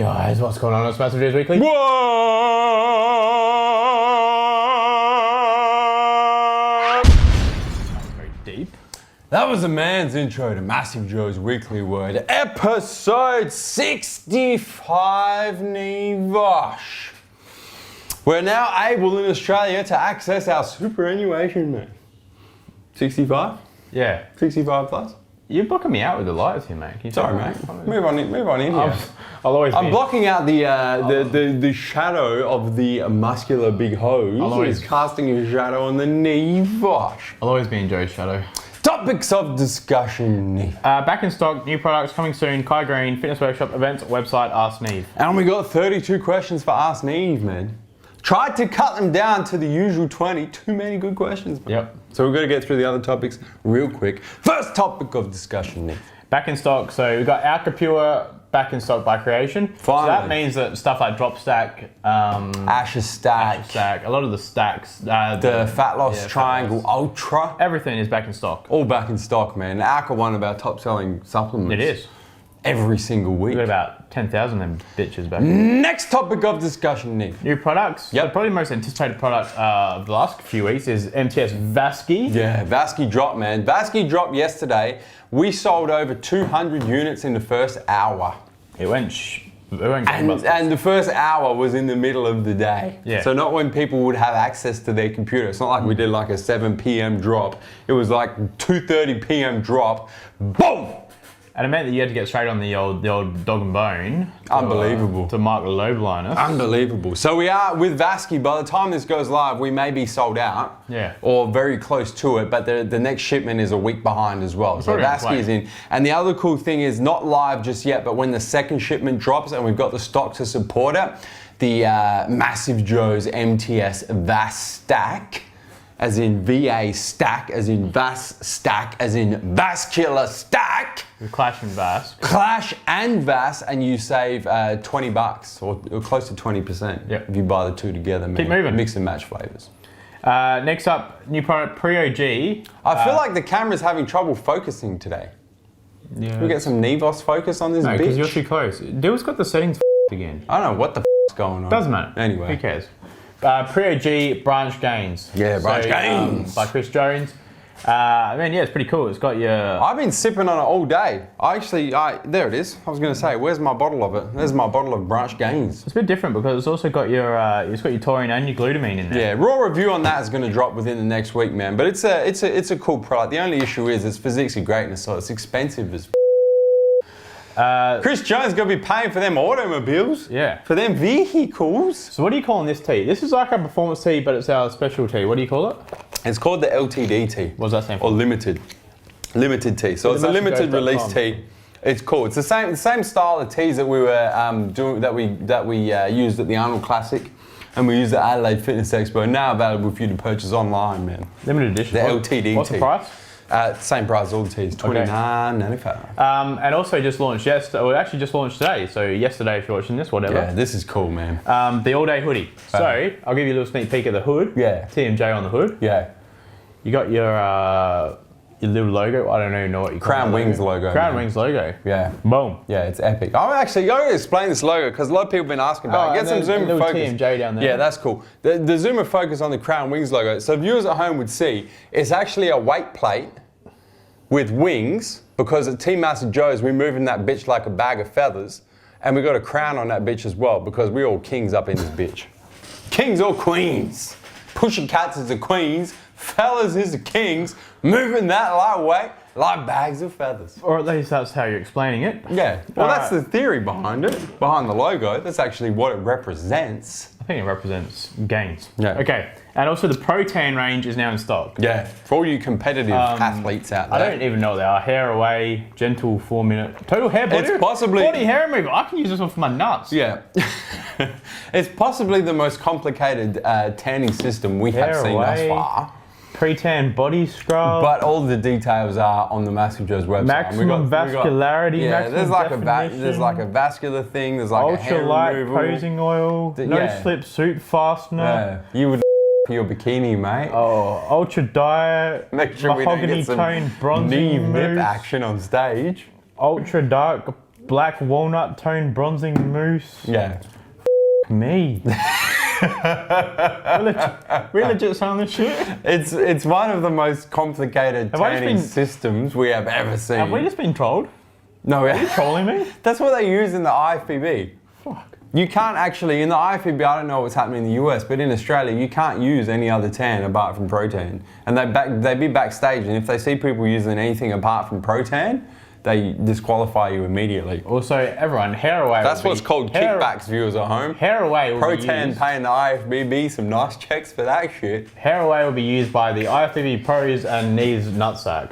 guys, what's going on? It's MassiveJoes Weekly. What? Very deep. That was a man's intro to MassiveJoes Weekly WORD, episode 65, Neve. We're now able in Australia to access our superannuation, man. 65? Yeah. 65 plus? You're blocking me out with the lights here, mate. Can you Sorry, mate. Move on in here. I'll always I'm blocking out the shadow of the muscular big hose. He's casting a shadow on the Neve. I'll always be in Joe's shadow. Topics of discussion, Neve. Back in stock, new products coming soon. Kai Greene, fitness workshop, events, website, ASKNeve. And we got 32 questions for ASKNeve, man. Tried to cut them down to the usual 20. Too many good questions, man. Yep. So we've got to get through the other topics real quick. First topic of discussion, Neve. Back in stock, so we've got Alka Pure back in stock by creation. Finally. So that means that stuff like Drop Stack, Asher Stack, a lot of the stacks, the Fat Loss Triangle Ultra, everything is back in stock. all back in stock, man. Alka, one of our top selling supplements. It is. Every single week. We've got about 10,000 of them bitches back. Next topic of discussion, Neve. New products. Yep. So probably the most anticipated product of the last few weeks is MTS Vasky. Yeah, Vasky dropped, man. Vasky dropped yesterday. We sold over 200 units in the first hour. It went And the first hour was in the middle of the day. Yeah. So not when people would have access to their computer. It's not like we did like a 7 p.m. drop. It was like 2:30 p.m. drop. Boom! And it meant that you had to get straight on the old dog and bone. Unbelievable. To mark the low blindness. Unbelievable. So we are with Vasky. By the time this goes live, we may be sold out. Yeah. Or very close to it, but the next shipment is a week behind as well. So Vasky is in. And the other cool thing is not live just yet, but when the second shipment drops and we've got the stock to support it, the MassiveJoes MTS Vas Stack, as in VA stack, as in Vas stack, as in vascular stack. Clash and Vas. Clash and Vas, and you save $20 or close to 20%. Yep. If you buy the two together, man. Keep moving. Mix and match flavors. Next up, new product Pre-OG. I feel like the camera's having trouble focusing today. Yeah. Can we get some Nevos focus on this No, bitch? because you're too close. Dill's got the settings again. I don't know what the is going on. Doesn't matter. Anyway. Who cares? Pre-OG Branch Gains. Yeah, Branch Gains. By Chris Jones. I mean, yeah, it's pretty cool. It's got your... I've been sipping on it all day. There it is. I was going to say, where's my bottle of it? There's my bottle of Branch Gains. It's a bit different because it's also got your taurine and your glutamine in there. Yeah, raw review on that is going to drop within the next week, man. But it's a cool product. The only issue is it's physics of greatness, so it's expensive as Chris Jones going to be paying for them automobiles. Yeah. For them vehicles. So what are you calling this tea? This is like a performance tea, but it's our special tea. What do you call it? It's called the LTD tea. What does that stand for? Or limited tea. So it's a limited release tea. It's cool. It's the same style of teas that we were doing that we used at the Arnold Classic, and we used at Adelaide Fitness Expo. Now available for you to purchase online, man. Limited edition. The LTD tea. What's the price? Same price as all the teas, $29.95. And also just launched yesterday, well actually just launched today, so yesterday if you're watching this, whatever. Yeah, this is cool, man. The all-day hoodie. So, I'll give you a little sneak peek of the hood. Yeah. TMJ on the hood. Yeah. You got your little logo, I don't even know what you call it. Crown Wings logo. Crown Wings logo. Yeah. Boom. Yeah, it's epic. I'm actually going to explain this logo because a lot of people have been asking about it. Get some zoom little focus. TMJ down there. Yeah, that's cool. The zoom of focus on the Crown Wings logo. So viewers at home would see it's actually a weight plate with wings, because at Team MassiveJoes, we're moving that bitch like a bag of feathers, and we got a crown on that bitch as well, because we're all kings up in this bitch. Kings or queens. Pushing cats is the queens, fellas is the kings, moving that lightweight like bags of feathers. Or at least that's how you're explaining it. Yeah, well that's the theory behind it, behind the logo. That's actually what it represents. I think it represents gains. Yeah. Okay, and also the Pro Tan range is now in stock. Yeah, for all you competitive athletes out there. I don't even know what they are. Hair away, gentle 4-minute, total hair body. It's possibly... Body hair removal. I can use this one for my nuts. Yeah. It's possibly the most complicated tanning system we have seen thus far. Pre-tan body scrub. But all the details are on the MassiveJoes website. Maximum vascularity. Yeah, there's like a vascular thing. There's like a hair ultralight removal. posing oil. No slip suit fastener. Yeah. You would your bikini, mate. Oh, ultra diet. Make sure we don't mahogany get some tone bronzing Neve nip mousse. action on stage. Ultra dark Black walnut tone bronzing mousse. Yeah. Me. we legit selling this shit? It's one of the most complicated Have I just tanning been- systems we have ever seen. Have we just been trolled? No, Are you trolling me? that's what they use in the IFBB. Fuck. You can't actually, in the IFBB, I don't know what's happening in the US, but in Australia, you can't use any other tan apart from Protan. And they be backstage, and if they see people using anything apart from Protan, they disqualify you immediately. Also, everyone, hair away. That's what's called kickbacks, viewers at home. Hair away will be Protan used. paying the IFBB some nice checks for that shit. Hair away will be used by the IFBB pros and Neve's nutsack.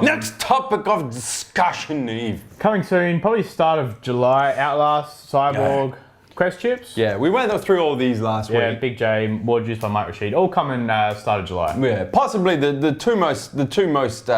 Next topic of discussion, Neve. Coming soon, probably start of July. Outlast, Cyborg, Quest chips. Yeah, we went through all these last Yeah, week. Big J, War Juice by Mike Rashid, all coming start of July. Yeah, possibly the two most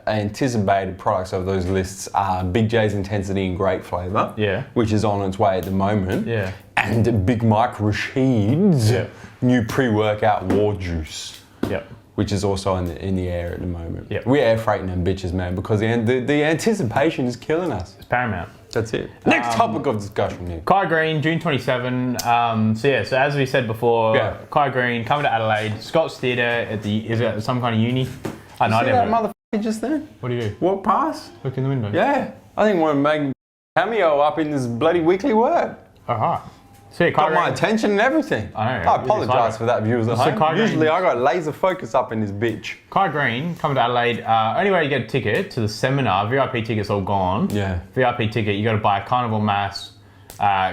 anticipated products of those lists are Big J's Intensity and Great Flavour, Yeah. which is on its way at the moment, Yeah. and Big Mike Rashid's Yeah. new pre-workout War Juice, Yep. which is also in the air at the moment. Yep. We're air freighting them bitches, man, because the anticipation is killing us. It's paramount. That's it. Next topic of discussion, Nick. Kai Greene, June 27. So as we said before, Yeah. Kai Greene coming to Adelaide, Scott's Theatre at is it some kind of uni? I know, I See that never. motherfucker just then? What do you do? Walk past? Look in the window. Yeah. I think we're making a cameo up in this bloody weekly word. Alright. So yeah, Kai Got my Greene. attention and everything. I know, I really apologise excited. for that, viewers at So home. Kai Greene- Usually I got laser focus up in this bitch. Kai Greene coming to Adelaide. Only way to get a ticket to the seminar. VIP tickets all gone. Yeah. VIP ticket. You got to buy a carnivore mass,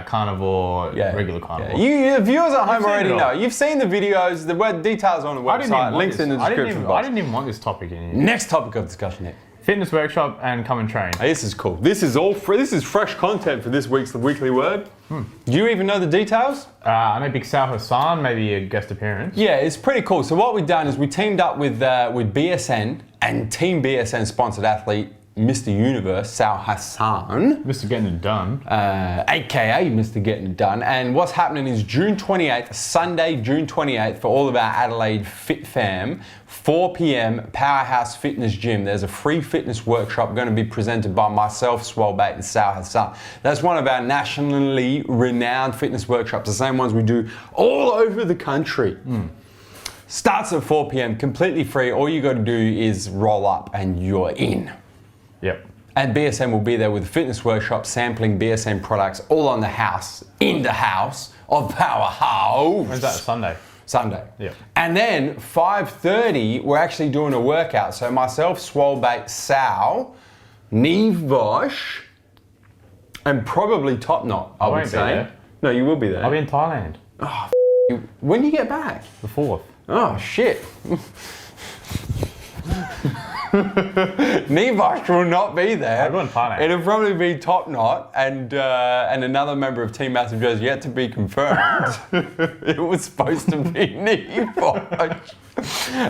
carnivore, Yeah. regular carnivore. You viewers at home seen already it all. know. You've seen the videos, the word details on the I didn't even website, want links this. in the I didn't description even- I box. didn't even want this topic in here. Next topic of discussion, Nick. Fitness workshop and come and train. Hey, this is cool. This is all free. This is fresh content for this week's weekly word. Do you even know the details? I know Big Sal Hassan, maybe a guest appearance. Yeah, it's pretty cool. So what we've done is we teamed up with BSN and Team BSN sponsored athlete Mr. Universe, Sal Hassan, Mr. Getting It Done. aka Mr. Getting It Done. And what's happening is June 28th, Sunday, June 28th, for all of our Adelaide Fit fam, 4 p.m, Powerhouse Fitness Gym. There's a free fitness workshop going to be presented by myself, Swellbait, and Sal Hassan. That's one of our nationally renowned fitness workshops, the same ones we do all over the country. Starts at 4 p.m, completely free. All you got to do is roll up and you're in. Yep. And BSM will be there with a fitness workshop sampling BSM products all on the house, in the house of Powerhouse. When's that? Sunday. Sunday. Yep. And then 5:30, we're actually doing a workout. So myself, Swellbait, Sal, Neve, and probably Top Knot, I would won't be say. there. No, you will be there. I'll be in Thailand. When do you get back? The 4th. Oh, shit. Nevosh will not be there. I'm going to Thailand. It'll probably be Top Knot and another member of Team MassiveJoes yet to be confirmed. It was supposed to be Nevosh.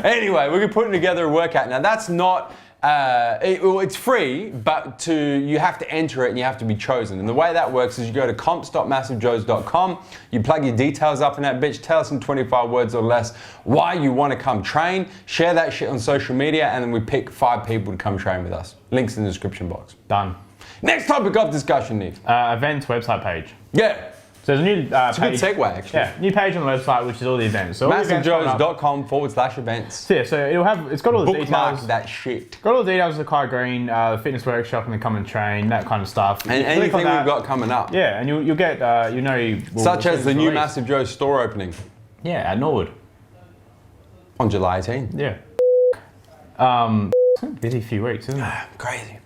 Anyway, we're putting together a workout. Now that's not. It's free, but you have to enter it and you have to be chosen. And the way that works is you go to comps.massivejoes.com, you plug your details up in that bitch, tell us in 25 words or less why you want to come train, share that shit on social media, and then we pick 5 people to come train with us. Links in the description box. Done. Next topic of discussion, Neve. Events website page. Yeah, So there's a new it's a good page. segue actually. Yeah, new page on the website, which is all the events. So all the events coming up. MassiveJoes.com/events. So yeah, so it's got all the Bookmark details. that shit. Got all the details of the Kai Greene, the fitness workshop, and the come and train, that kind of stuff. And You click anything on we've that. got coming up. Yeah, and you'll get Such as the new released. MassiveJoes store opening Yeah, at Norwood. on July 18. Yeah. It's been a busy few weeks, isn't it? Crazy.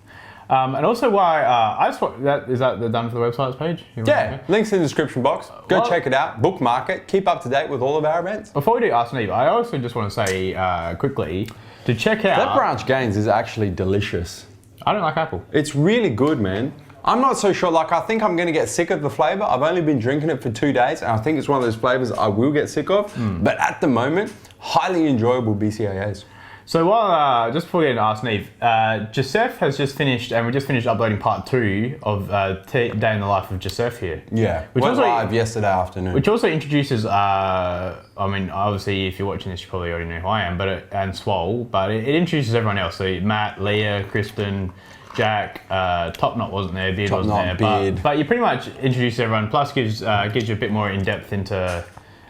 And also why I just want is that done for the website's page? You want Yeah, to- links in the description box. Go well- check it out, bookmark it, keep up to date with all of our events. Before we do ASKNeve, I also just want to say quickly to check That out. Branch Gains is actually delicious. I don't like apple. It's really good, man. I'm not so sure, I think I'm gonna get sick of the flavor. I've only been drinking it for 2 days, and I think it's one of those flavors I will get sick of. But at the moment, highly enjoyable BCAAs. So while just before we get into ASKNeve, Joseph has just finished, and we just finished uploading part 2 of Day in the Life of Joseph here. Yeah, Which went also- live yesterday afternoon. Which also introduces, I mean, obviously, if you're watching this, you probably already know who I am, and Swole, but it introduces everyone else. So Matt, Leah, Kristen, Jack, Top Knot wasn't there, Beard Top wasn't Knot, there, Beard. but you pretty much introduced everyone. Plus gives you a bit more in depth into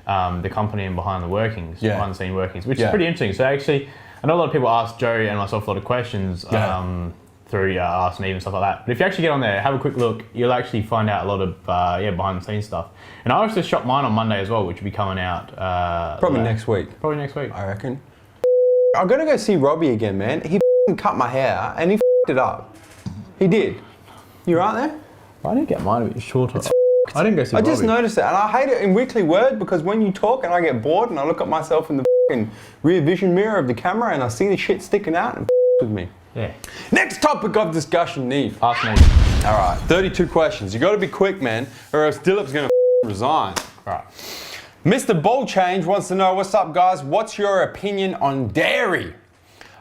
the company and behind the scene workings, which is pretty interesting. So actually, I know a lot of people ask Joe and myself a lot of questions through ASKNeve and stuff like that. But if you actually get on there, have a quick look, you'll actually find out a lot of behind the scenes stuff. And I also shot mine on Monday as well, which will be coming out probably next week. Probably next week, I reckon. I'm gonna go see Robbie again, man. He cut my hair and he it up. He did. You right there? I didn't get mine a bit shorter. I didn't go see Robbie. I just Robbie. noticed it, and I hate it in Weekly Word because when you talk and I get bored and I look at myself in the rear vision mirror of the camera and I see the shit sticking out and with me. Yeah. Next topic of discussion, Neve. ASKNeve. All right, 32 questions. You got to be quick, man, or else Dilip's gonna resign. Right. Mr. Ball Change wants to know, what's up, guys? What's your opinion on dairy?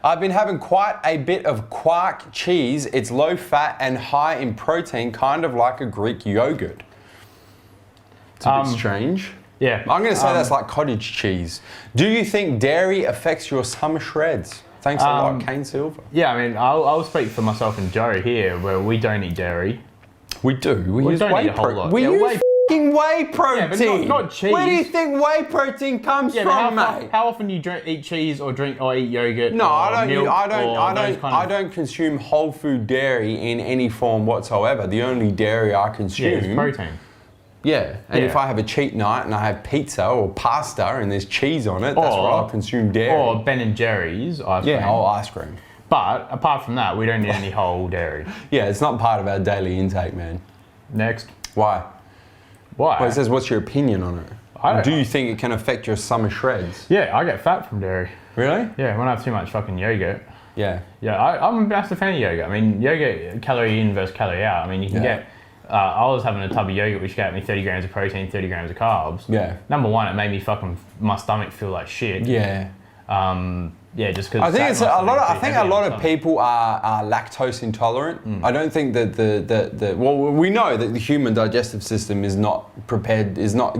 I've been having quite a bit of quark cheese. It's low fat and high in protein, kind of like a Greek yogurt. It's a bit strange. Yeah. I'm going to say that's like cottage cheese. Do you think dairy affects your summer shreds? Thanks a lot, Kane Silver. Yeah, I mean, I'll speak for myself and Joe here, where we don't eat dairy. We do. We use don't whey eat a whole lot. We Yeah, use whey- f***ing whey protein. Yeah, but not cheese. Where do you think whey protein comes from, mate? How often do you eat cheese or eat yogurt? No, or I don't. milk I don't consume whole food dairy in any form whatsoever. The only dairy I consume. Yeah, it's protein. Yeah, and Yeah. if I have a cheat night and I have pizza or pasta and there's cheese on it, that's where I'll consume dairy. Or Ben and Jerry's ice cream. Yeah, ice cream. But apart from that, we don't eat any whole dairy. Yeah, it's not part of our daily intake, man. Next. Why? Why? Well, it says, what's your opinion on it? I don't Do know. you think it can affect your summer shreds? Yeah, I get fat from dairy. Really? Yeah, when I have too much fucking yogurt. Yeah. Yeah, I'm a massive fan of yogurt. I mean, yogurt, calorie in versus calorie out. I mean, you can get... I was having a tub of yogurt which gave me 30 grams of protein, 30 grams of carbs. Yeah. Number one, it made me my stomach feel like shit. Yeah. Yeah, just because I think it's a lot. I think a lot of people are lactose intolerant. I don't think that well, we know that the human digestive system is not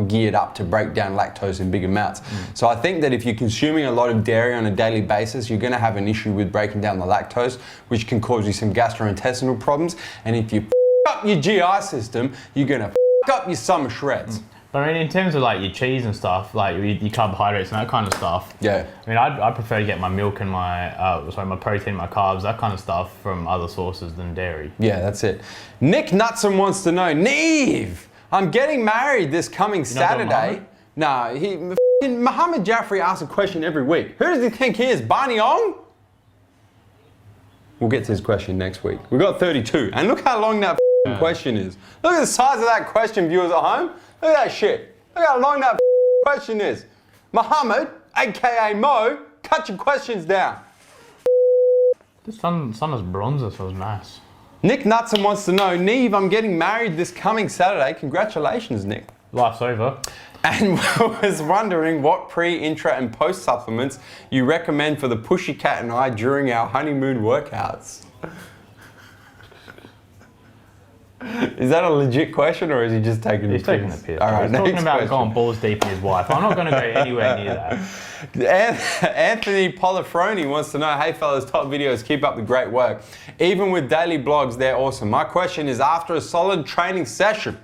geared up to break down lactose in big amounts. So I think that if you're consuming a lot of dairy on a daily basis, you're going to have an issue with breaking down the lactose, which can cause you some gastrointestinal problems. And if you up your GI system, you're going to up your summer shreds. But I mean, in terms of like your cheese and stuff, like your carbohydrates and that kind of stuff. Yeah. I mean, I prefer to get my milk and my protein, my carbs, that kind of stuff from other sources than dairy. Yeah, that's it. Nick Nutson wants to know, Neve, I'm getting married this coming Saturday. No, Muhammad Jaffrey asks a question every week. Who does he think he is, Barney Ong? We'll get to his question next week. We've got 32, and look how long that question is. Look at the size of that question, viewers at home. Look at that shit. Look how long that question is. Muhammad, aka Mo, cut your questions down. The sun is bronzer, so it's nice. Nick Nutson wants to know, Neve, I'm getting married this coming Saturday. Congratulations, Nick. Life's over. And was wondering what pre, intra, and post supplements you recommend for the pussycat and I during our honeymoon workouts. Is that a legit question, or is he just taking the piss? He's taking the piss. All right, He's talking about question. going balls deep in his wife. I'm not going to go anywhere near that. Anthony Polifroni wants to know, hey fellas, top videos, keep up the great work. Even with daily blogs, they're awesome. My question is, after a solid training session,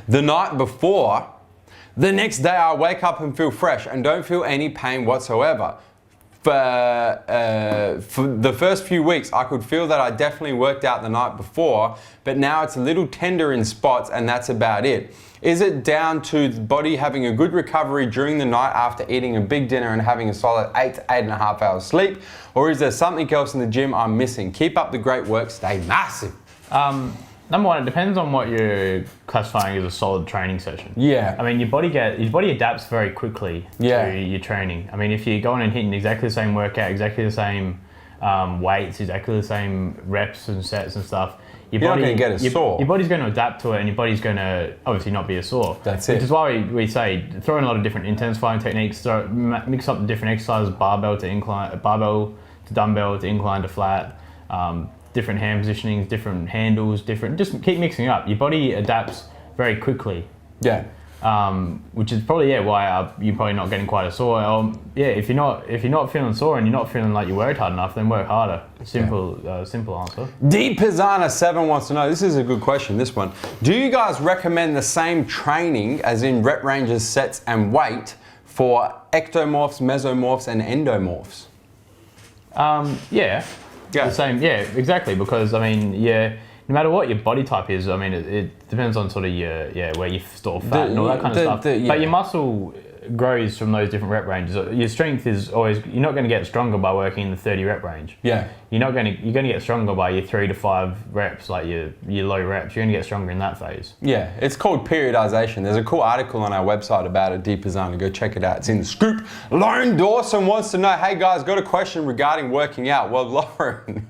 the night before, the next day I wake up and feel fresh and don't feel any pain whatsoever. For the first few weeks, I could feel that I definitely worked out the night before, but now it's a little tender in spots and that's about it. Is it down to the body having a good recovery during the night after eating a big dinner and having a solid 8 to 8.5 hours sleep? Or is there something else in the gym I'm missing? Keep up the great work, stay massive. Number one, it depends on what you're classifying as a solid training session. Yeah. I mean, your body adapts very quickly to your training. I mean, if you're going and hitting exactly the same workout, exactly the same weights, exactly the same reps and sets and stuff, you're not going to get sore. Your body's going to adapt to it, and your body's going to obviously not be as sore. That's it. Which is why we say throw in a lot of different intensifying techniques, mix up the different exercises, barbell to dumbbell to incline to flat. Different hand positionings, different handles, just keep mixing it up. Your body adapts very quickly. Yeah. which is probably why you're probably not getting quite as sore. If you're not feeling sore and you're not feeling like you worked hard enough, then work harder. Simple answer. D Pizzana 7 wants to know. This is a good question. This one. Do you guys recommend the same training, as in rep ranges, sets, and weight for ectomorphs, mesomorphs, and endomorphs? The same. Yeah, exactly. Because no matter what your body type is, it depends on sort of where you store fat and all that kind of stuff. But your muscle grows from those different rep ranges. Your strength is always, you're not going to get stronger by working in the 30 rep range. Yeah. You're going to get stronger by your 3 to 5 reps, like your low reps. You're going to get stronger in that phase. Yeah, it's called periodization. There's a cool article on our website about it, Deep Pizzana. Go check it out. It's in the scoop. Lauren Dawson wants to know, hey guys, got a question regarding working out. Well, Lauren,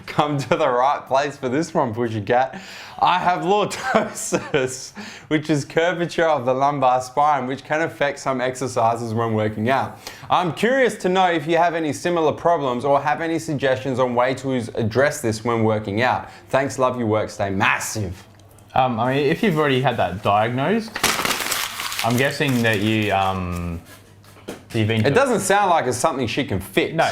come to the right place for this one, Pussycat. I have lordosis, which is curvature of the lumbar spine, which can affect some exercises when working out. I'm curious to know if you have any similar problems or have any suggestions on way to address this when working out. Thanks, love your work, stay massive. If you've already had that diagnosed, I'm guessing that it doesn't sound like it's something she can fix. No,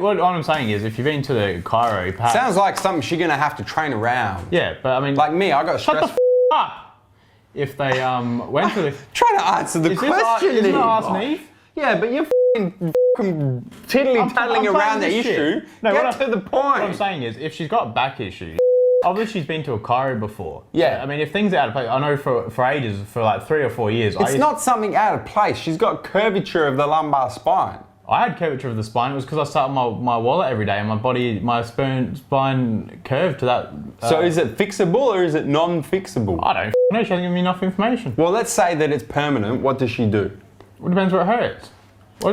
what I'm saying is, if you've been to the chiro, perhaps... Sounds like something she's going to have to train around. Yeah, but like me, I got stressed. Shut the up! If they went to the... Trying to answer the question, Isn't it ASKNeve? Yeah, but you're tiddly-taddling around the issue. No, Get to the point. What I'm saying is, if she's got back issues, obviously she's been to a chiro before. Yeah. If things are out of place, I know for ages, for like 3 or 4 years... It's not something out of place. She's got curvature of the lumbar spine. I had curvature of the spine. It was because I sat on my wallet every day and my spine curved to that... So is it fixable or is it non-fixable? I don't know. She hasn't given me enough information. Well, let's say that it's permanent. What does she do? It depends where it hurts.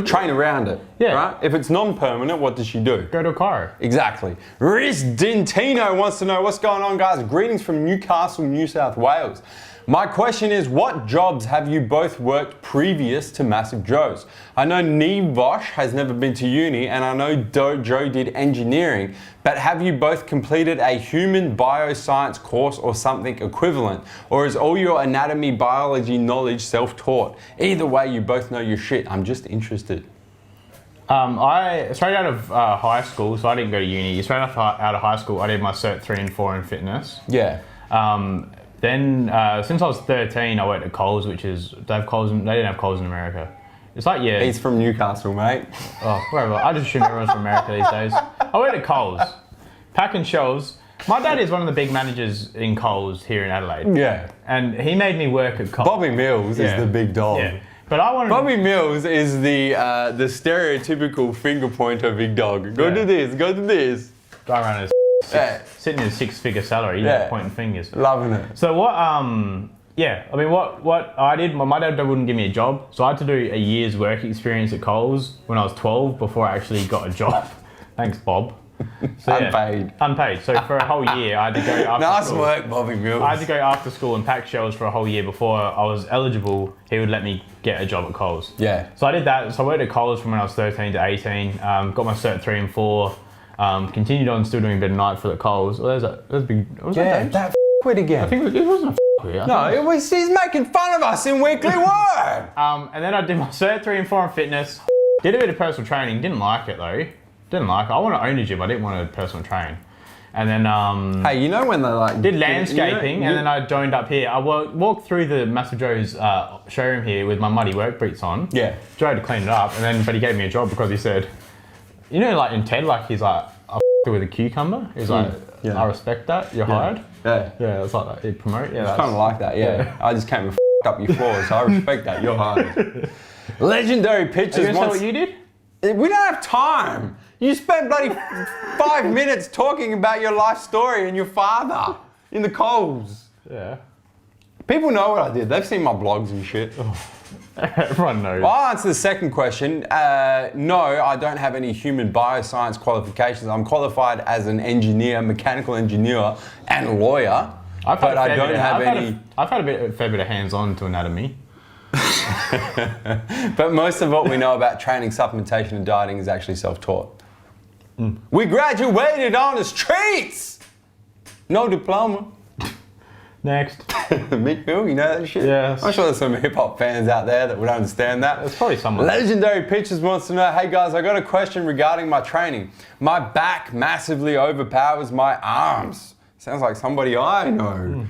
Train around it. Yeah. Right? If it's non-permanent, what does she do? Go to a chiro. Exactly. Riz Dintino wants to know, what's going on, guys? Greetings from Newcastle, New South Wales. My question is, what jobs have you both worked previous to MassiveJoes? I know Neve has never been to uni, and I know Joe did engineering, but have you both completed a human bioscience course or something equivalent? Or is all your anatomy, biology knowledge self-taught? Either way, you both know your shit. I'm just interested. I straight out of high school, so I didn't go to uni. Straight out of high school, I did my Cert 3 and 4 in fitness. Yeah. Then, since I was 13, I worked at Coles, which is, they didn't have Coles in America. It's like, yeah. He's from Newcastle, mate. Oh, whatever. I just assume everyone's from America these days. I worked at Coles, packing shelves. My dad is one of the big managers in Coles here in Adelaide. Yeah. And he made me work at Coles. Bobby Mills is the big dog. Yeah. But Bobby Mills is the stereotypical finger pointer big dog. Go do this, go do this. Guy around his sitting in a 6-figure salary, pointing fingers. Loving it. So what I did, my dad wouldn't give me a job, so I had to do a year's work experience at Coles when I was 12 before I actually got a job. Thanks, Bob. So, Unpaid. Unpaid. So for a whole year, I had to go after school. Nice work, Bobby Mills. I had to go after school and pack shelves for a whole year before I was eligible. He would let me get a job at Coles. Yeah. So I did that. So I worked at Coles from when I was 13 to 18. Got my Cert 3 and 4. Continued on still doing a bit of night for the Coles. Oh, there's big. That quit again. I think it wasn't a quit. No, he's making fun of us in Weekly WORD. And then I did my Cert 3 and 4 in fitness. Did a bit of personal training. Didn't like it though. Didn't like it. I want to own a gym. I didn't want to personal train. And then hey, you know when they like did landscaping, and then I joined up here. I walked through the MassiveJoes showroom here with my muddy work boots on. Yeah. Joe had to clean it up, but he gave me a job because he said, you know, like in TED, like he's like, I f***ed with a cucumber. He's like, I respect that. You're hired. Yeah. Yeah, it's like that. He'd promote. Yeah, it's kind of like that. Yeah. I just came and f***ed up your floors. So I respect that. You're hired. Legendary Pictures. Are you gonna say what you did? We don't have time. You spent bloody 5 minutes talking about your life story and your father in the Coles. Yeah. People know what I did. They've seen my blogs and shit. Everyone knows. Well, I'll answer the second question. No, I don't have any human bioscience qualifications. I'm qualified as an engineer, mechanical engineer, and lawyer. I've had a fair bit of hands-on to anatomy. But most of what we know about training, supplementation, and dieting is actually self-taught. We graduated on the streets! No diploma. Next. Mick Mill, you know that shit? Yeah. I'm sure there's some hip-hop fans out there that would understand that. There's probably someone. Legendary Pictures wants to know, hey guys, I got a question regarding my training. My back massively overpowers my arms. Sounds like somebody I know.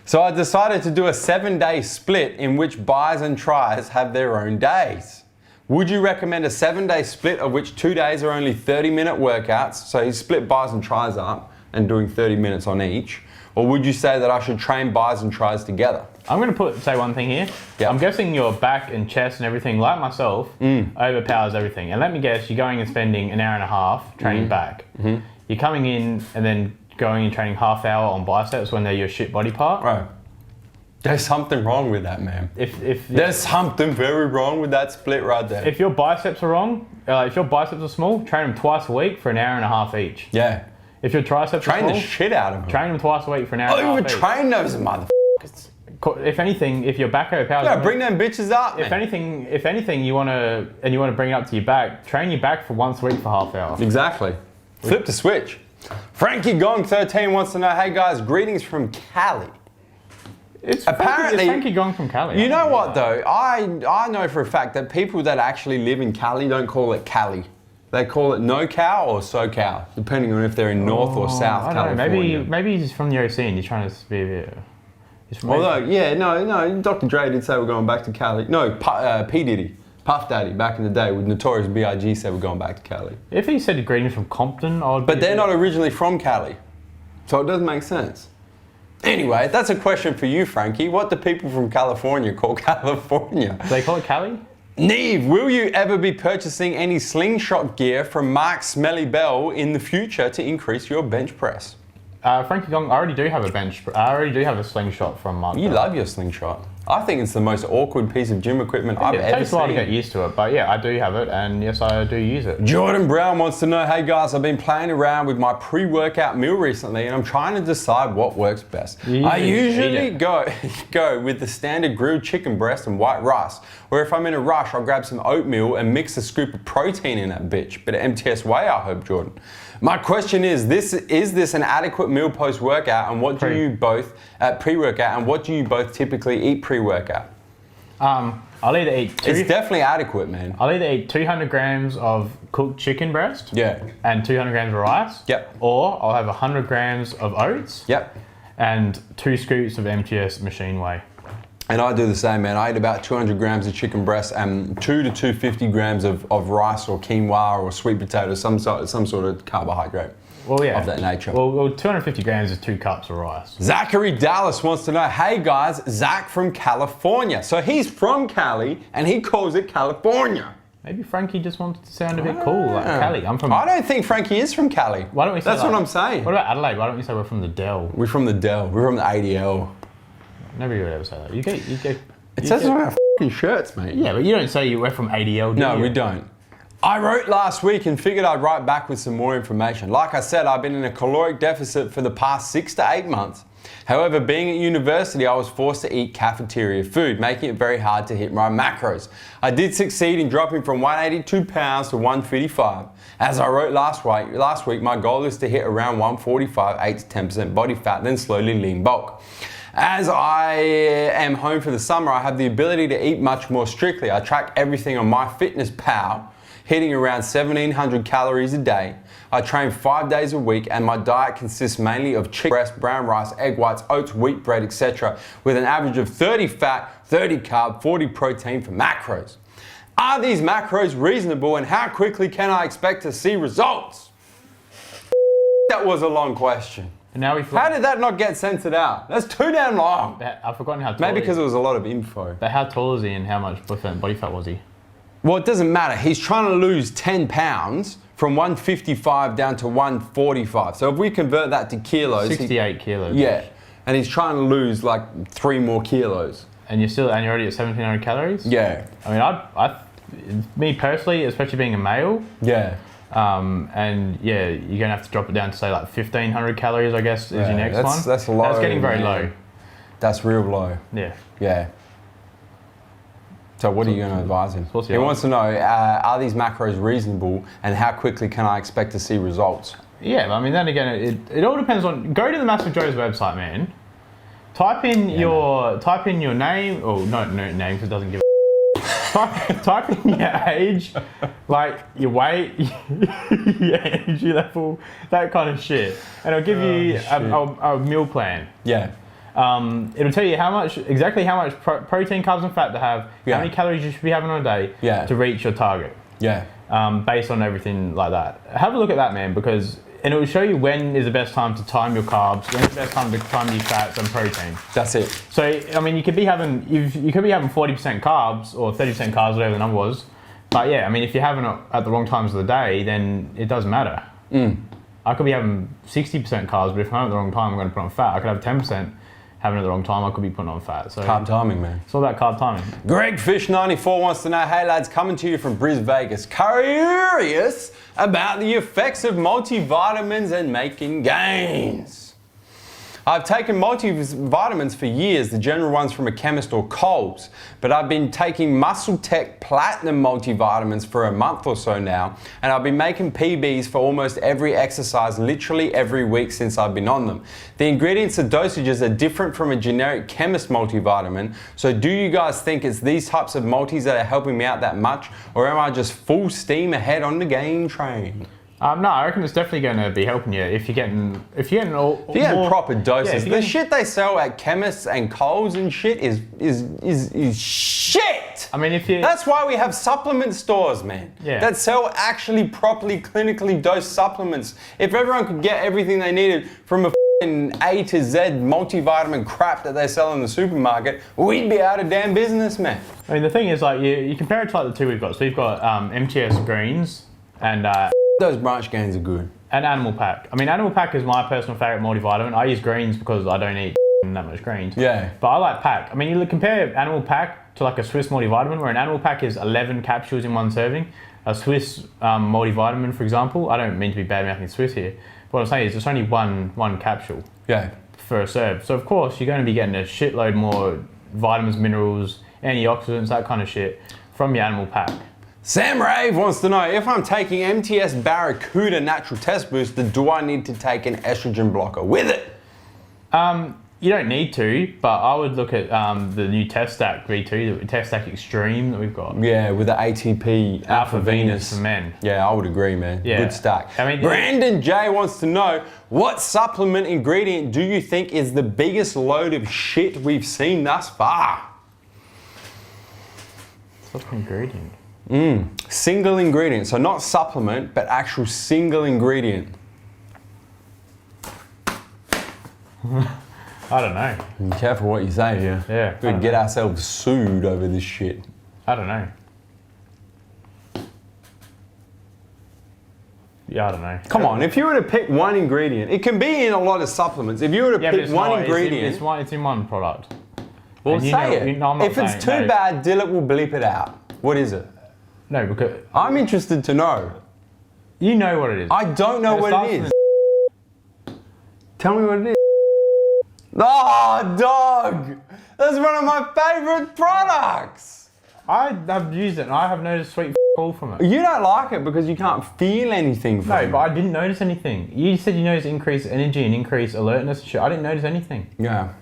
So I decided to do a 7-day split in which buys and tries have their own days. Would you recommend a 7-day split of which 2 days are only 30-minute workouts? So he split buys and tries up and doing 30 minutes on each. Or would you say that I should train buys and tries together? I'm going to say one thing here. Yep. I'm guessing your back and chest and everything, like myself, overpowers everything. And let me guess, you're going and spending an hour and a half training back. You're coming in and then going and training half hour on biceps when they're your shit body part. Right. There's something wrong with that, man. There's something very wrong with that split right there. If your biceps are wrong, if your biceps are small, train them twice a week for an hour and a half each. Yeah. If your triceps train are small, the shit out of them. Train them twice a week for an hour and a half each. Train those motherfuckers. If anything, if your back overpowers, yeah, bring them bitches up. If anything, you want to bring it up to your back. Train your back for once a week for half hour. Exactly. Flip the switch. Frankie Gong 13 wants to know, hey guys, greetings from Cali. It's Frankie Gong from Cali. You know what though? I know for a fact that people that actually live in Cali don't call it Cali. They call it NoCal or SoCal, depending on if they're in North or South California. Maybe he's from the OC and he's trying to be a bit... Although, no, Dr. Dre did say we're going back to Cali. No, P. Diddy, Puff Daddy, back in the day with Notorious B.I.G. said we're going back to Cali. If he said greetings from Compton, I would... But they're not originally from Cali, so it doesn't make sense. Anyway, that's a question for you, Frankie. What do people from California call California? Do they call it Cali? Neve, will you ever be purchasing any slingshot gear from Mark Smelly Bell in the future to increase your bench press? Frankie Gong, I already do have a slingshot from Mark. You love your slingshot. I think it's the most awkward piece of gym equipment I've ever seen. It takes a while to get used to it, but yeah, I do have it, and yes, I do use it. Jordan Brown wants to know, hey guys, I've been playing around with my pre-workout meal recently, and I'm trying to decide what works best. I usually go with the standard grilled chicken breast and white rice, or if I'm in a rush, I'll grab some oatmeal and mix a scoop of protein in that bitch. But MTS way, I hope, Jordan. My question is this an adequate meal post-workout, and what do you both, pre-workout, and what do you both typically eat pre-workout? I'll either eat... It's definitely adequate, man. I'll either eat 200 grams of cooked chicken breast. Yeah. And 200 grams of rice. Yep. Or I'll have 100 grams of oats. Yep. And 2 scoops of MTS machine whey. And I do the same, man. I eat about 200 grams of chicken breast and 2 to 250 grams of rice or quinoa or sweet potato, some sort of carbohydrate of that nature. Well, 250 grams is 2 cups of rice. Zachary Dallas wants to know, hey guys, Zach from California. So he's from Cali and he calls it California. Maybe Frankie just wanted to sound a bit cool, like Cali. I don't think Frankie is from Cali. Why don't we say That's what I'm saying. What about Adelaide? Why don't we say we're from the Dell? We're from the Dell. We're from the ADL. Nobody would ever say that. It says it on our f***ing shirts, mate. Yeah, but you don't say we're from ADL, do you? No, we don't. I wrote last week and figured I'd write back with some more information. Like I said, I've been in a caloric deficit for the past 6 to 8 months. However, being at university, I was forced to eat cafeteria food, making it very hard to hit my macros. I did succeed in dropping from 182 pounds to 155. As I wrote last week, my goal is to hit around 145, 8 to 10% body fat, then slowly lean bulk. As I am home for the summer, I have the ability to eat much more strictly. I track everything on MyFitnessPal, hitting around 1,700 calories a day. I train 5 days a week, and my diet consists mainly of chicken breast, brown rice, egg whites, oats, wheat bread, etc., with an average of 30 fat, 30 carb, 40 protein for macros. Are these macros reasonable, and how quickly can I expect to see results? That was a long question. Now how did that not get censored out? That's too damn long. I've forgotten how tall Maybe because it was a lot of info. But how tall is he and how much body fat was he? Well, it doesn't matter. He's trying to lose 10 pounds from 155 down to 145. So if we convert that to kilos... 68 kilos. Yeah. And he's trying to lose like 3 more kilos. And you're already at 1,700 calories? Yeah. I mean, me personally, especially being a male... Yeah. And yeah, you're gonna have to drop it down to say like 1,500 calories, I guess, is your next one. That's low. That's getting very low. That's real low. Yeah. Yeah. So what are you going to advise him? He wants to know, are these macros reasonable, and how quickly can I expect to see results? Yeah, I mean, then again, it all depends on... Go to the MassiveJoes website, man. Type in your name. Oh, no name because it doesn't give. Type in your age, like your weight, your energy level, that kind of shit, and it'll give you a meal plan. Yeah. It'll tell you exactly how much protein, carbs, and fat to have, how many calories you should be having on a day to reach your target. Yeah. Based on everything like that. Have a look at that, man, and it will show you when is the best time to time your carbs, when is the best time to time your fats and protein. That's it. So, I mean, you could be having 40% carbs or 30% carbs, whatever the number was. But yeah, I mean, if you're having it at the wrong times of the day, then it doesn't matter. I could be having 60% carbs, but if I'm at the wrong time, I'm going to put on fat. I could have 10%. Having it at the wrong time, I could be putting on fat. So carb timing, man. It's all about carb timing. Greg Fish 94 wants to know, hey lads, coming to you from Bris Vegas, curious about the effects of multivitamins and making gains. I've taken multivitamins for years, the general ones from a chemist or Coles, but I've been taking Muscle Tech Platinum multivitamins for a month or so now, and I've been making PBs for almost every exercise, literally every week since I've been on them. The ingredients and dosages are different from a generic chemist multivitamin, so do you guys think it's these types of multis that are helping me out that much, or am I just full steam ahead on the game train? No, I reckon it's definitely going to be helping you if you're getting proper doses. The shit they sell at chemists and Coles and shit is shit. I mean, that's why we have supplement stores, man. Yeah. That sell actually properly clinically dosed supplements. If everyone could get everything they needed from a A to Z multivitamin crap that they sell in the supermarket, we'd be out of damn business, man. I mean, the thing is, like, you compare it to like the two we've got. So we've got MTS Greens and those branch gains are good. And Animal Pack. I mean, Animal Pack is my personal favorite multivitamin. I use greens because I don't eat that much greens. Yeah. But I like Pack. I mean, you compare Animal Pack to like a Swiss multivitamin, where an Animal Pack is 11 capsules in one serving. A Swiss multivitamin, for example, I don't mean to be bad-mouthing Swiss here, but what I'm saying is it's only one capsule for a serve. So of course, you're going to be getting a shitload more vitamins, minerals, antioxidants, that kind of shit from your Animal Pack. Sam Rave wants to know, if I'm taking MTS Barracuda Natural Test Booster, do I need to take an estrogen blocker with it? You don't need to, but I would look at the new Test Stack V2, the Test Stack Extreme that we've got. Yeah, with the ATP Alpha Venus for men. Yeah, I would agree, man. Yeah. Good stack. I mean, Brandon J wants to know, what supplement ingredient do you think is the biggest load of shit we've seen thus far? What's the ingredient? Single ingredient, so not supplement, but actual single ingredient. I don't know. Be careful what you say here. Yeah. We could get ourselves sued over this shit. I don't know. Yeah, I don't know. Come on, if you were to pick one ingredient, it can be in a lot of supplements. If you were to pick one ingredient... It's in one product. Well, say it. If it's too bad, Dylan will bleep it out. What is it? No, because... I'm interested to know. You know what it is. I don't know what it is. Tell me what it is. Oh, dog! That's one of my favourite products! I have used it and I have noticed sweet all from it. You don't like it because you can't feel anything from it. No, but I didn't notice anything. You said you noticed increased energy and increased alertness and shit. I didn't notice anything. Yeah.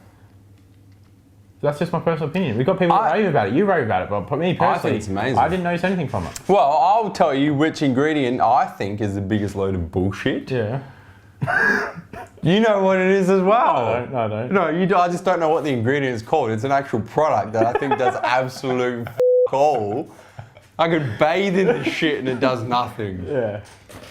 That's just my personal opinion. We've got people that rave about it. You rave about it, but for me personally, I think it's amazing. I didn't notice anything from it. Well, I'll tell you which ingredient I think is the biggest load of bullshit. Yeah. You know what it is as well. I don't. No, I just don't know what the ingredient is called. It's an actual product that I think does absolute all. I could bathe in the shit and it does nothing. Yeah.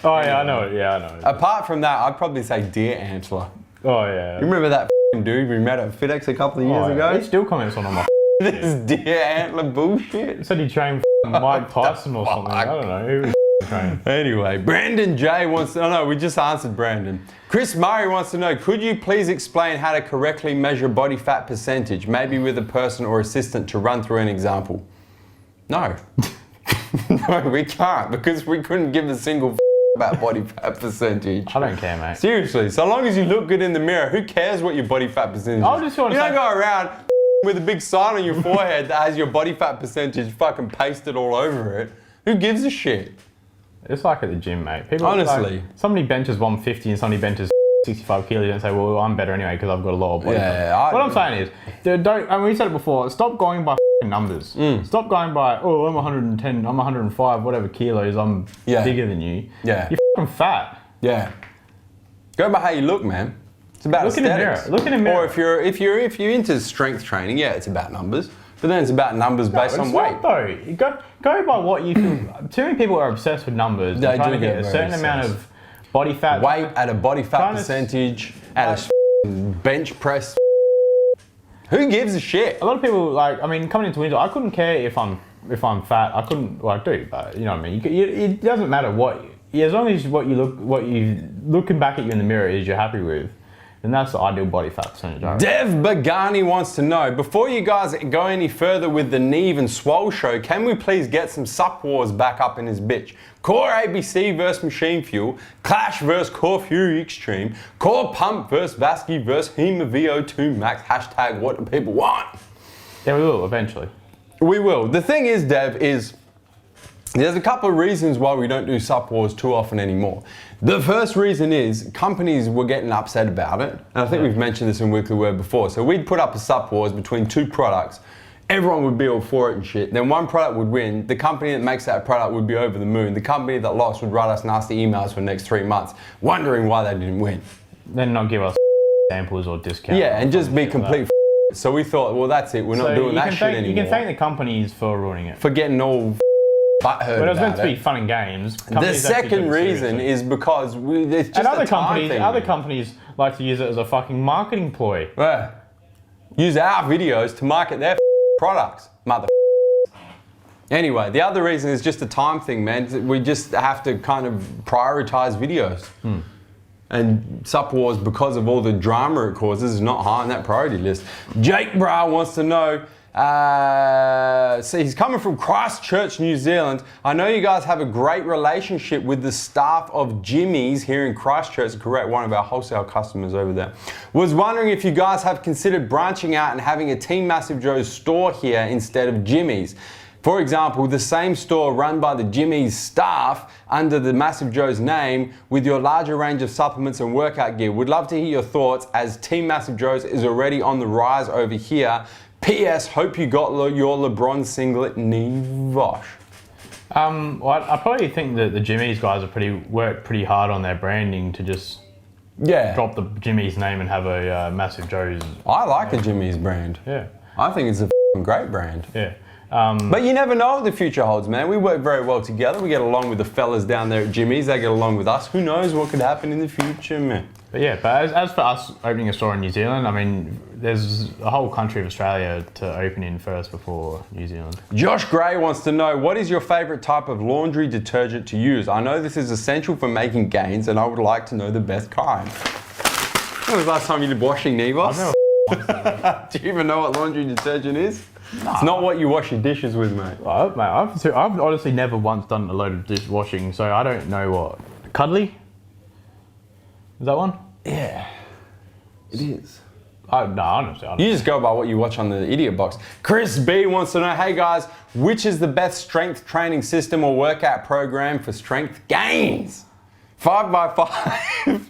Oh yeah, I know it. Yeah, I know it. Apart from that, I'd probably say deer antler. Oh yeah. You remember that dude we met at FedEx a couple of years ago? He still comments on my this deer antler bullshit. He said he trained Mike Tyson or something. I don't know. Who was trained? Anyway, Brandon J wants to... Oh no, we just answered Brandon. Chris Murray wants to know, could you please explain how to correctly measure body fat percentage, maybe with a person or assistant to run through an example? No. No, we can't, because we couldn't give a single about body fat percentage. I don't care, mate. Seriously, so long as you look good in the mirror, who cares what your body fat percentage is? I just want to don't go around with a big sign on your forehead that has your body fat percentage fucking pasted all over it. Who gives a shit? It's like at the gym, mate. People honestly. Like, somebody benches 150 and somebody benches 65 kilos and say, well, I'm better anyway because I've got a lot of body fat. Yeah, what I'm saying is, don't, and we said it before, stop going by numbers. Stop going by, oh, I'm 110, I'm 105, whatever kilos, I'm bigger than you. Yeah. You're fucking fat. Yeah. Go by how you look, man. It's about aesthetics. Look in the mirror. Or if you're into strength training, yeah, it's about numbers. But then it's about numbers based on weight. Though. You go by what you can. Too many people are obsessed with numbers. They're trying to get a certain amount of body fat. Weight at a body fat percentage, at a bench press. Who gives a shit? A lot of people, like, I mean, coming into winter, I couldn't care if I'm fat. I couldn't, well, I do, but you know what I mean. It doesn't matter what, as long as what you looking back at you in the mirror is you're happy with. And that's the ideal body fat percentage. Dev Bagani wants to know, before you guys go any further with the Neve and Swole show, can we please get some sup wars back up in this bitch? Core ABC versus Machine Fuel, Clash versus Core Fury Extreme, Core Pump versus Vasky versus Hema VO2 Max, hashtag what do people want? Yeah, we will eventually. We will. The thing is, Dev, is there's a couple of reasons why we don't do sup wars too often anymore. The first reason is companies were getting upset about it. And I think we've mentioned this in Weekly Word before. So we'd put up a sup wars between two products. Everyone would be all for it and shit. Then one product would win. The company that makes that product would be over the moon. The company that lost would write us nasty emails for the next 3 months, wondering why they didn't win. Then not give us samples or discounts. Yeah, and just be complete. So we thought, well, that's it. We're not doing that shit anymore. You can thank the companies for ruining it. For getting all butthurt. But it was meant to be fun and games. The second reason is because it's just other companies like to use it as a fucking marketing ploy. Yeah. Use our videos to market their products, mother. Anyway, the other reason is just a time thing, man. We just have to kind of prioritize videos. And sup wars, because of all the drama it causes, is not high on that priority list. Jake Bra wants to know, so he's coming from Christchurch, New Zealand. I know you guys have a great relationship with the staff of Jimmy's here in Christchurch, correct, one of our wholesale customers over there. Was wondering if you guys have considered branching out and having a Team MassiveJoes store here instead of Jimmy's. For example, the same store run by the Jimmy's staff under the MassiveJoes name with your larger range of supplements and workout gear. Would love to hear your thoughts as Team MassiveJoes is already on the rise over here. P.S. Hope you got your LeBron singlet, Neve. Well, I probably think that the Jimmy's guys are work pretty hard on their branding to just drop the Jimmy's name and have a MassiveJoes. I like the Jimmy's brand. Yeah. I think it's a great brand. Yeah. But you never know what the future holds, man. We work very well together. We get along with the fellas down there at Jimmy's. They get along with us. Who knows what could happen in the future, man. But yeah, but as for us opening a store in New Zealand, I mean, there's a whole country of Australia to open in first before New Zealand. Josh Gray wants to know, what is your favourite type of laundry detergent to use? I know this is essential for making gains, and I would like to know the best kind. When was the last time you did washing, Nevos? Do you even know what laundry detergent is? Nah. It's not what you wash your dishes with, mate. I've honestly never once done a load of dishwashing, so I don't know what. Cuddly? Is that one? Yeah, it is. No, honestly, I don't You just go by what you watch on the idiot box. Chris B wants to know, hey guys, which is the best strength training system or workout program for strength gains? 5x5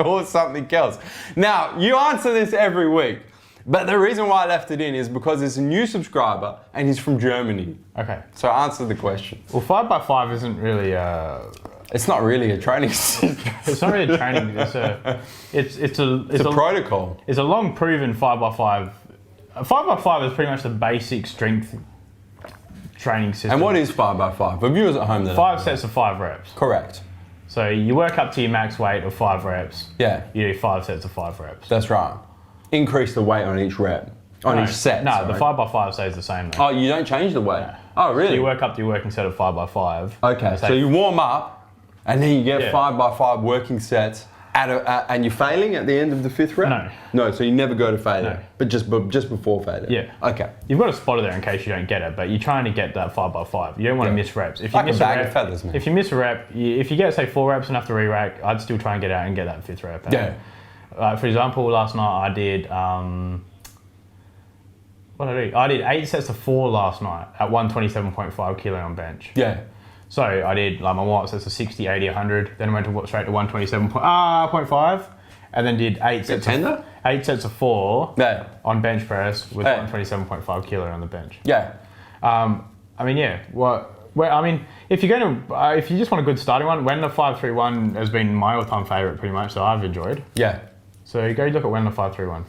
or something else. Now, you answer this every week. But the reason why I left it in is because it's a new subscriber and he's from Germany. Okay. So answer the question. Well, 5x5 isn't really It's not really a training system. It's not really a training. It's a protocol. It's a long proven 5x5. 5x5 is pretty much the basic strength training system. And what is 5x5? For viewers at home, 5 sets of 5 reps. Correct. So you work up to your max weight of 5 reps. Yeah. You do 5 sets of 5 reps. That's right. Increase the weight on each rep. Each set. No, the 5x5 stays the same though. Oh, you don't change the weight? No. Oh, really? So you work up to your working set of 5x5. Okay, so you warm up and then you get 5x5 working sets and you're failing at the end of the 5th rep? No. No, so you never go to failure? No. But just before failure? Yeah. Okay. You've got a spotter there in case you don't get it, but you're trying to get that 5x5. You don't want to miss reps. If you miss a bag of feathers, man. If you miss a rep, if you get, say, 4 reps and have to re-rack, I'd still try and get out and get that 5th rep. Yeah. For example, last night I did, what did I do? I did 8 sets of 4 last night at 127.5 kilo on bench. Yeah. So I did like my warm-up sets of 60, 80, 100. Then I went straight to 127.5, and then did 8 sets of 4 on bench press with 127.5 kilo on the bench. Yeah. I mean, yeah. I mean, if you're going to, if you just want a good starting one, Wendler 531 has been my all-time favorite, pretty much. So I've enjoyed. Yeah. So go look at Wendler 531.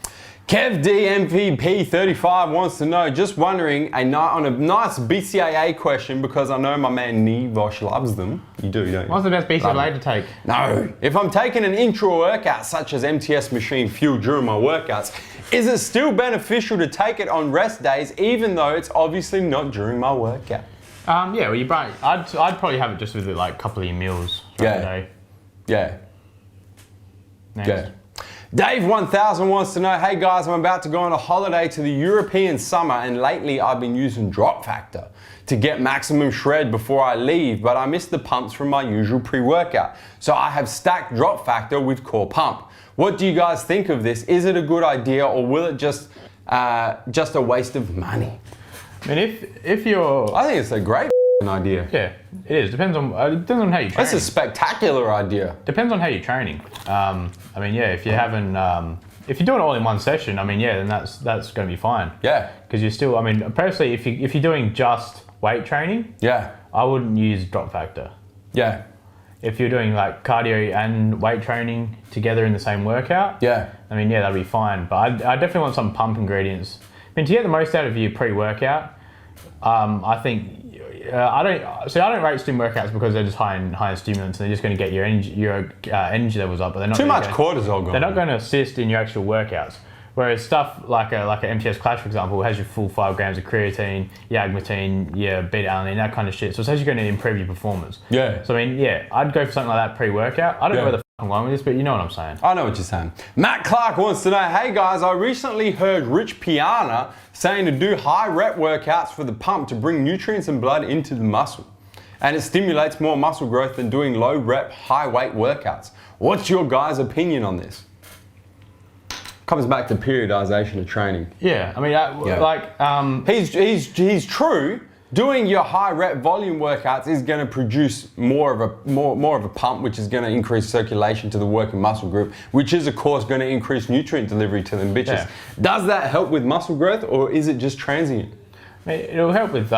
Kev DMVP 35 wants to know, just wondering, on a nice BCAA question, because I know my man Neve loves them. You do, don't you? What's the best BCAA to take? No. If I'm taking an intra workout, such as MTS machine fuel during my workouts, is it still beneficial to take it on rest days, even though it's obviously not during my workout? Yeah, well, I'd probably have it just with like a couple of your meals throughout the day. Yeah. Next. Yeah. Dave 1000 wants to know, hey guys, I'm about to go on a holiday to the European summer, and lately I've been using drop factor to get maximum shred before I leave, but I miss the pumps from my usual pre-workout. So I have stacked drop factor with core pump. What do you guys think of this? Is it a good idea, or will it just a waste of money? I mean, if you're... I think it's a great idea. Yeah, it is. Depends on how you train. That's a spectacular idea. Depends on how you're training. I mean, yeah, if you're having, if you're doing it all in one session, I mean, yeah, then that's going to be fine. Yeah. Because you're still, I mean, personally, if you're doing just weight training, yeah, I wouldn't use drop factor. Yeah. If you're doing like cardio and weight training together in the same workout, yeah, I mean, yeah, that'd be fine. But I definitely want some pump ingredients. I mean, to get the most out of your pre-workout, I think I don't rate stim workouts because they're just high in stimulants and they're just going to get your energy levels up, but they're not too much cortisol going. They're not going to assist in your actual workouts. Whereas stuff like a MTS Clash, for example, has your full 5 grams of creatine, your agmatine, your beta-alanine, that kind of shit. So it's actually going to improve your performance. Yeah. So I mean, yeah, I'd go for something like that pre-workout. I don't know where the I'm going with this, but you know what I'm saying. I know what you're saying. Matt Clark wants to know, hey guys, I recently heard Rich Piana saying to do high rep workouts for the pump to bring nutrients and blood into the muscle. And it stimulates more muscle growth than doing low rep, high weight workouts. What's your guys' opinion on this? Comes back to periodization of training. Yeah, I mean, he's true. Doing your high rep volume workouts is going to produce more of a pump, which is going to increase circulation to the working muscle group, which is of course going to increase nutrient delivery to them bitches. Yeah. Does that help with muscle growth, or is it just transient? It'll help with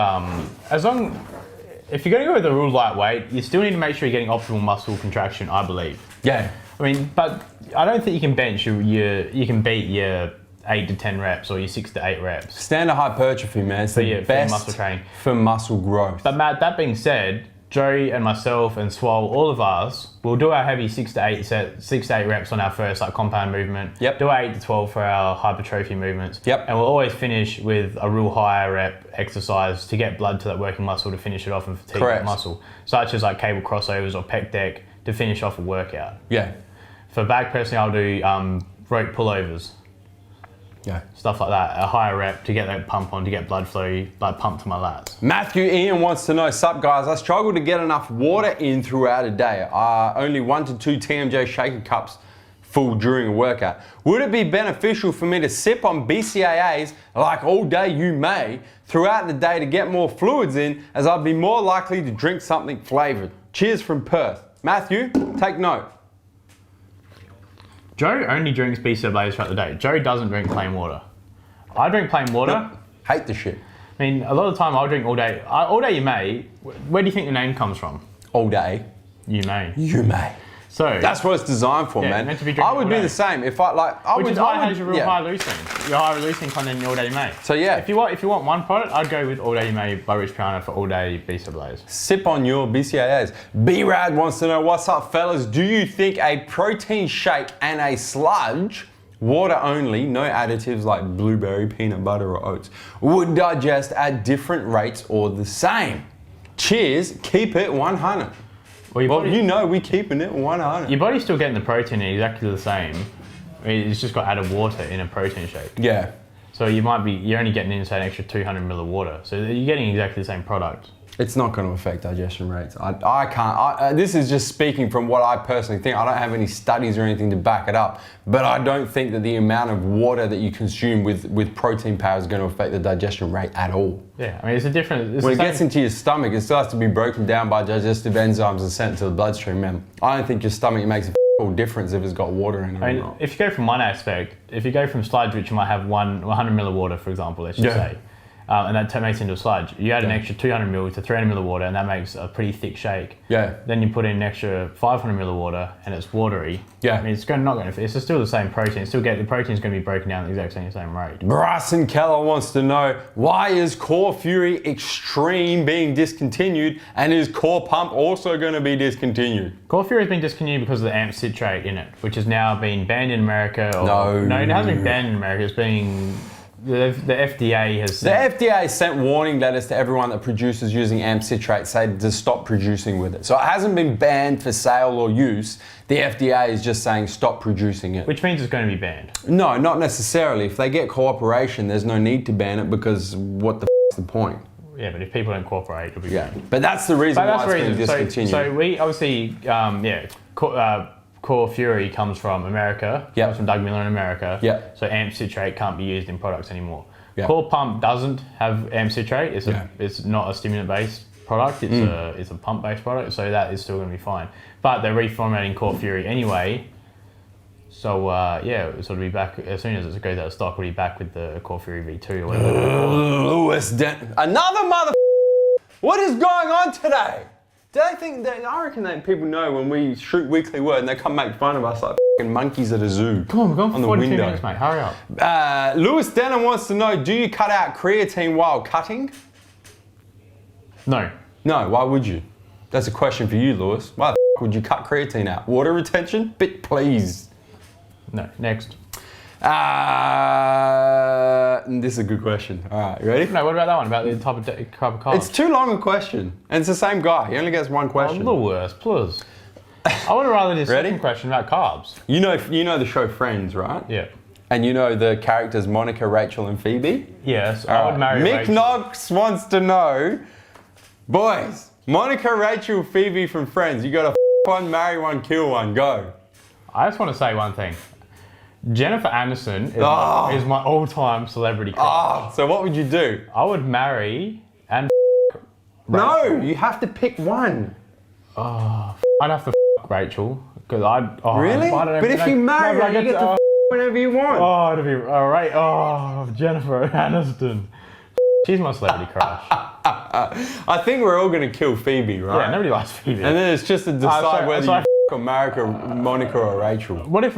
if you're going to go with a real lightweight, you still need to make sure you're getting optimal muscle contraction, I believe. Yeah. I mean, but I don't think you can bench you can beat your 8 to 10 reps or your 6 to 8 reps. Standard hypertrophy, man. It's the best for muscle training. For muscle growth. But Matt, that being said, Joey and myself and Swole, all of us, will do our heavy 6 to 8 reps on our first compound movement. Yep. Do our 8 to 12 for our hypertrophy movements. Yep. And we'll always finish with a real high rep exercise to get blood to that working muscle to finish it off and fatigue that muscle. Such as like cable crossovers or pec deck to finish off a workout. Yeah. For back pressing, I'll do rope pullovers. Yeah. Stuff like that, a higher rep to get that pump on, to get blood flow, like pumped to my lats. Matthew Ian wants to know, sup guys, I struggle to get enough water in throughout a day. Only 1 to 2 TMJ shaker cups full during a workout. Would it be beneficial for me to sip on BCAAs like all day you may throughout the day to get more fluids in, as I'd be more likely to drink something flavored? Cheers from Perth. Matthew, take note. Joe only drinks BCAAs throughout the day. Joe doesn't drink plain water. I drink plain water. Hate the shit. I mean, a lot of the time I'll drink all day. All day you may. Where do you think the name comes from? All day. You may. You may. So that's what it's designed for, man. Meant to be I would do the same if I like. Which is why it has your real high leucine. Your high leucine content in All Day You May. So yeah. If you want one product, I'd go with All Day You May by Rich Piana for all day BCAAs. Sip on your BCAAs. B-Rad wants to know, what's up fellas? Do you think a protein shake and a sludge, water only, no additives like blueberry, peanut butter or oats, would digest at different rates or the same? Cheers, keep it 100. Well, you know we're keeping it 100. Your body's still getting the protein in exactly the same. I mean, it's just got added water in a protein shake. Yeah. So you're only getting in, say, an extra 200 ml of water. So you're getting exactly the same product. It's not going to affect digestion rates. I can't. This is just speaking from what I personally think. I don't have any studies or anything to back it up, but I don't think that the amount of water that you consume with protein powder is going to affect the digestion rate at all. Yeah, I mean, it's a different... When it gets into your stomach, it still has to be broken down by digestive enzymes and sent to the bloodstream, man. I don't think your stomach makes a difference if it's got water in it or not. If you go from one aspect, if you go from sludge, which you might have 100 ml of water, for example, let's just say, and that makes it into a sludge. You add an extra 200 ml to 300 ml of water, and that makes a pretty thick shake. Yeah. Then you put in an extra 500 ml of water, and it's watery. Yeah. I mean, it's still the same protein. The protein's going to be broken down at the exact same rate. Bryson Keller wants to know, why is Core Fury Extreme being discontinued, and is Core Pump also going to be discontinued? Core Fury has been discontinued because of the AMP citrate in it, which has now been banned in America. No, it hasn't been banned in America. It's being... The FDA has... The FDA sent warning letters to everyone that produces using AMP citrate, saying to stop producing with it. So it hasn't been banned for sale or use. The FDA is just saying stop producing it. Which means it's going to be banned. No, not necessarily. If they get cooperation, there's no need to ban it, because what the f*** is the point? Yeah, but if people don't cooperate, it'll be banned. But that's the reason why it's been discontinued. So we obviously, Core Fury comes from America. Yep. Comes from Doug Miller in America. Yep. So AMP citrate can't be used in products anymore. Yep. Core Pump doesn't have AMP citrate. It's not a stimulant-based product. It's a pump-based product. So that is still going to be fine. But they're reformatting Core Fury anyway. So it'll be back as soon as it goes out of stock. We'll be back with the Core Fury V2 or whatever. Another mother. What is going on today? I reckon that people know when we shoot Weekly Word and they come make fun of us like fucking monkeys at a zoo. Come on, we're going for on the 42 window. minutes, mate. Hurry up. Lewis Denham wants to know, do you cut out creatine while cutting? No. No, why would you? That's a question for you, Lewis. Why the f*** would you cut creatine out? Water retention? Bit please. No. Next. This is a good question. All right, you ready? No, what about that one? About the type of carbs? It's too long a question. And it's the same guy. He only gets one question. The worst, please. I would rather do a second question about carbs. You know the show Friends, right? Yeah. And you know the characters Monica, Rachel, and Phoebe? Yes, I would marry Mick Rachel. Knox wants to know, boys, Monica, Rachel, Phoebe from Friends, you gotta one, marry one, kill one, go. I just want to say one thing. Jennifer Aniston is my all-time celebrity crush. So what would you do? I would marry and No, you have to pick one. I'd have to Rachel because Really? I don't know, but if you marry her, you get to whenever you want. It'd be alright. Jennifer Aniston. She's my celebrity crush. I think we're all gonna kill Phoebe, right? Yeah, nobody likes Phoebe. And then it's just to decide whether you Monica or Rachel. What if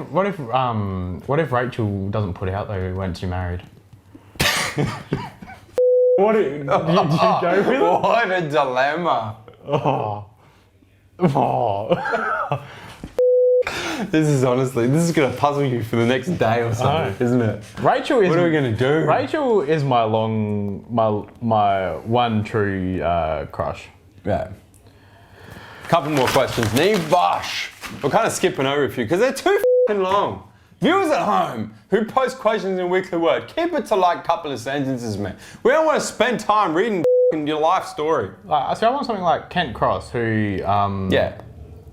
Rachel doesn't put out though once you're married? What do you go with it? What a dilemma. This is gonna puzzle you for the next day or something, isn't it? Rachel is. What are we gonna do? Rachel is my one true crush. Yeah. Couple more questions. Neve Bosch. We're kind of skipping over a few because they're too f***ing long. Viewers at home who post questions in Weekly Word, keep it to like a couple of sentences, man. We don't want to spend time reading your life story. So I want something like Kent Cross, who... yeah.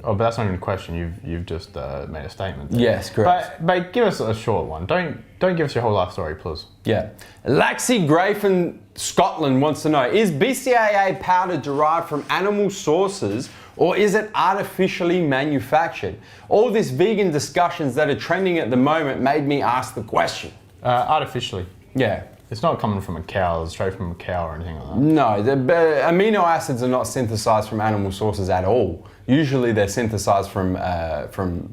Oh, but that's not even a question. You've just made a statement there. Yes, correct. But give us a short one. Don't give us your whole life story, please. Yeah. Laxi Gray from Scotland wants to know, is BCAA powder derived from animal sources or is it artificially manufactured? All these vegan discussions that are trending at the moment made me ask the question. Artificially. Yeah. It's not coming from a cow, straight from a cow or anything like that. No, the amino acids are not synthesized from animal sources at all. Usually they're synthesized from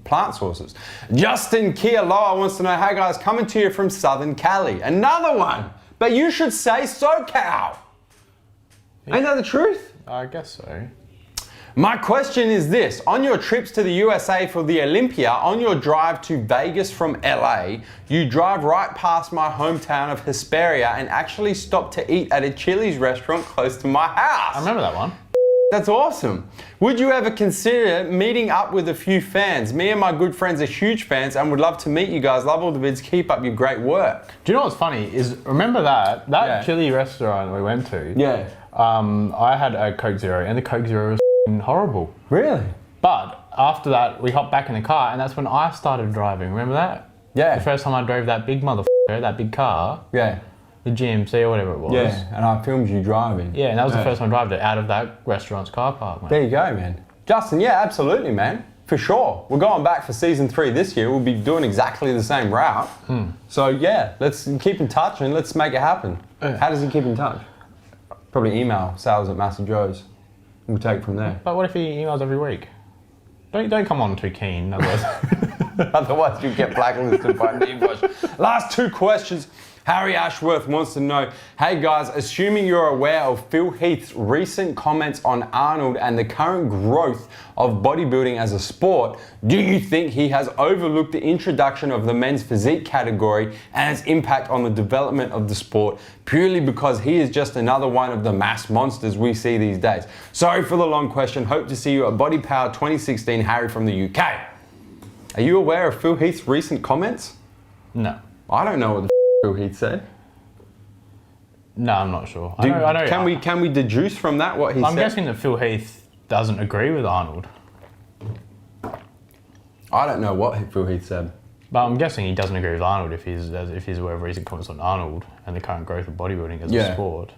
plant sources. Justin Kialoa wants to know, hey guys, coming to you from Southern Cali. Another one, but you should say SoCal. Yeah. Ain't that the truth? I guess so. My question is this, on your trips to the USA for the Olympia, on your drive to Vegas from LA, you drive right past my hometown of Hesperia and actually stop to eat at a Chili's restaurant close to my house. I remember that one. That's awesome. Would you ever consider meeting up with a few fans? Me and my good friends are huge fans and would love to meet you guys. Love all the vids. Keep up your great work. Do you know what's funny is, remember that chili restaurant we went to? Yeah. I had a Coke Zero and the Coke Zero was horrible. Really? But after that, we hopped back in the car and that's when I started driving. Remember that? Yeah. The first time I drove that big that big car. Yeah. The GMC or whatever it was. Yeah, and I filmed you driving. Yeah, and that was the first time I drove it out of that restaurant's car park, man. There you go, man. Justin, yeah, absolutely, man. For sure. We're going back for season 3 this year. We'll be doing exactly the same route. So yeah, let's keep in touch and let's make it happen. How does he keep in touch? Probably email sales@MassiveJoes. We'll take it from there. But what if he emails every week? Don't come on too keen, otherwise. Otherwise you get blacklisted by Neve. Last 2 questions. Harry Ashworth wants to know, hey guys, assuming you're aware of Phil Heath's recent comments on Arnold and the current growth of bodybuilding as a sport, do you think he has overlooked the introduction of the men's physique category and its impact on the development of the sport purely because he is just another one of the mass monsters we see these days? Sorry for the long question. Hope to see you at Body Power 2016, Harry from the UK. Are you aware of Phil Heath's recent comments? No. I don't know what the Phil Heath said. No, I'm not sure. Can we deduce from that what he said? I'm guessing that Phil Heath doesn't agree with Arnold. I don't know what Phil Heath said. But I'm guessing he doesn't agree with Arnold if he's aware of recent comments on Arnold and the current growth of bodybuilding as a sport.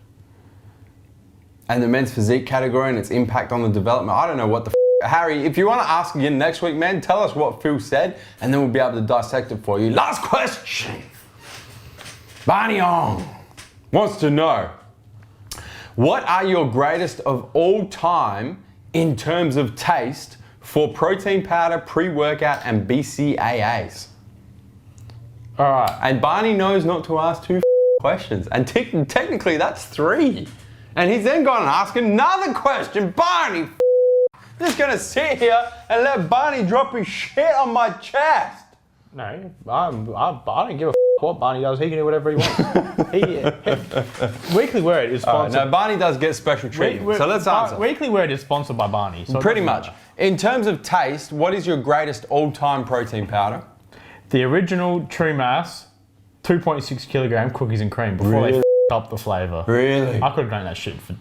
And the men's physique category and its impact on the development. I don't know what the Harry, if you want to ask again next week, man, tell us what Phil said and then we'll be able to dissect it for you. Last question. Barney Ong wants to know, what are your greatest of all time in terms of taste for protein powder, pre-workout and BCAAs? All right. And Barney knows not to ask 2 questions. And technically that's 3. And he's then gone and asked another question. Barney, just gonna sit here and let Barney drop his shit on my chest. No, I don't give a what Barney does. He can do whatever he wants. Weekly Word is sponsored. No, Barney does get special treatment. So let's answer. Weekly Word is sponsored by Barney. So pretty much. In terms of taste, what is your greatest all-time protein powder? The original True Mass 2.6 kilogram cookies and cream before they up the flavour. Really? I could have done that shit for,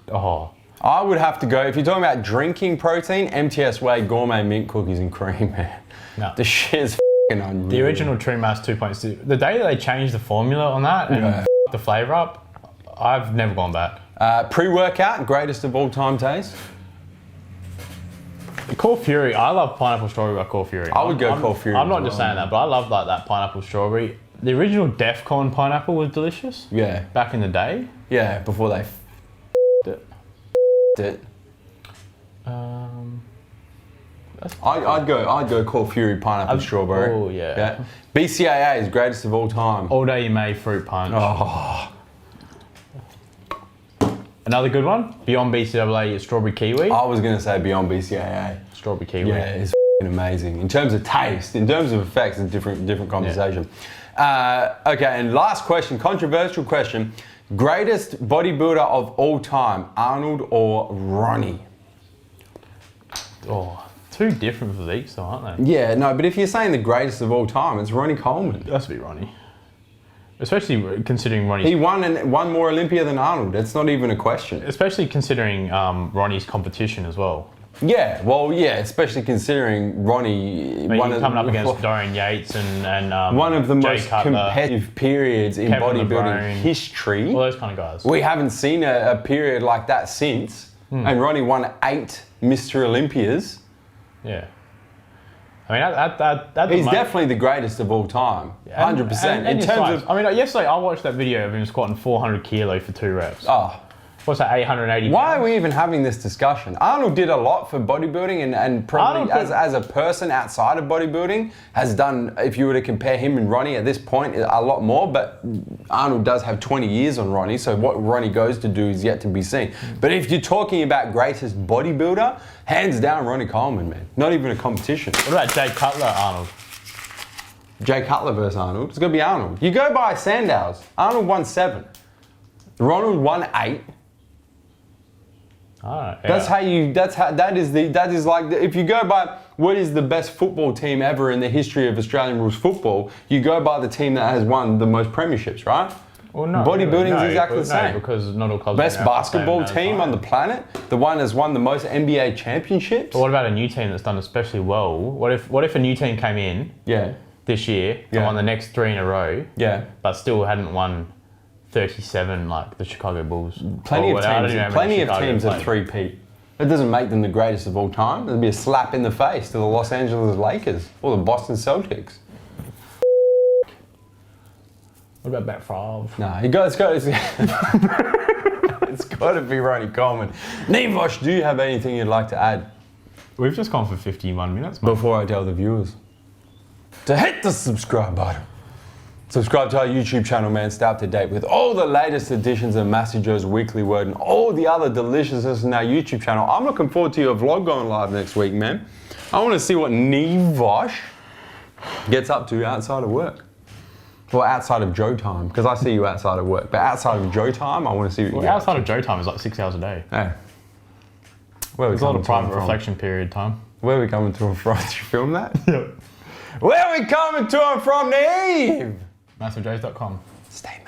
I would have to go, if you're talking about drinking protein, MTS Way Gourmet Mint Cookies and Cream, man. No. The shit is unreal. The original True Mass 2.6, the day that they changed the formula on that and the flavour up, I've never gone back. Pre-workout, greatest of all time taste? Core Fury, I love pineapple strawberry by Core Fury. I would go Core Fury. I'm not just saying that, but I love like that pineapple strawberry. The original Defcon pineapple was delicious. Yeah. Back in the day. Yeah, before they it. I'd go Core Fury pineapple strawberry. Oh yeah. BCAA is greatest of all time. All Day You May fruit punch. Oh. Another good one. Beyond BCAA is strawberry kiwi. I was gonna say Beyond BCAA. Strawberry kiwi. Yeah, it's amazing. In terms of taste, in terms of effects, it's a different conversation. Okay, and last question, controversial question. Greatest bodybuilder of all time, Arnold or Ronnie? Oh, 2 different physiques though, aren't they? Yeah, no, but if you're saying the greatest of all time, it's Ronnie Coleman. It has to be Ronnie. Especially considering Ronnie. He won more Olympia than Arnold. That's not even a question. Especially considering Ronnie's competition as well. Yeah, well, yeah, especially considering Ronnie... coming up against Dorian Yates and one of the Jay most Cutler, competitive periods in Kevin bodybuilding LeBron, history. All those kind of guys. We haven't seen a period like that since. And Ronnie won 8 Mr. Olympias. Yeah. I mean, he's definitely the greatest of all time, 100%. And in terms of, I mean, yesterday I watched that video of him squatting 400 kilo for 2 reps. Oh. What's that, 880 Why pounds? are we even having this discussion? Arnold did a lot for bodybuilding and probably as a person outside of bodybuilding has done, if you were to compare him and Ronnie at this point, a lot more, but Arnold does have 20 years on Ronnie, so what Ronnie goes to do is yet to be seen. But if you're talking about greatest bodybuilder, hands down Ronnie Coleman, man. Not even a competition. What about Jay Cutler, Arnold? Jay Cutler versus Arnold. It's going to be Arnold. You go by Sandow's. Arnold won 7. Ronald won 8. That is like, if you go by what is the best football team ever in the history of Australian rules football, you go by the team that has won the most premierships, right? Well, no. Bodybuilding is exactly the same. No, because not all clubs. Best basketball team on the planet, the one that's won the most NBA championships. But what about a new team that's done especially well? What if a new team came in this year and won the next 3 in a row, but still hadn't won 37 like the Chicago Bulls? Plenty of teams have three-peat. That doesn't make them the greatest of all time. It'd be a slap in the face to the Los Angeles Lakers or the Boston Celtics. What about Bet Favre? No, it's got to be Ronnie Coleman. Neve, do you have anything you'd like to add? We've just gone for 51 minutes, mate. Before I tell the viewers to hit the subscribe button. Subscribe to our YouTube channel, man. Stay up to date with all the latest editions of MassiveJoes Weekly WORD and all the other deliciousness in our YouTube channel. I'm looking forward to your vlog going live next week, man. I want to see what Neve gets up to outside of work. Well, outside of Joe time, because I see you outside of work. But outside of Joe time, I want to see what you get outside of Joe time is like 6 hours a day. Hey. There's a lot of private reflection period time. Where are we coming to and from? Did you film that? Yep. Where are we coming to and from, Neve? MassiveJoes.com. Stay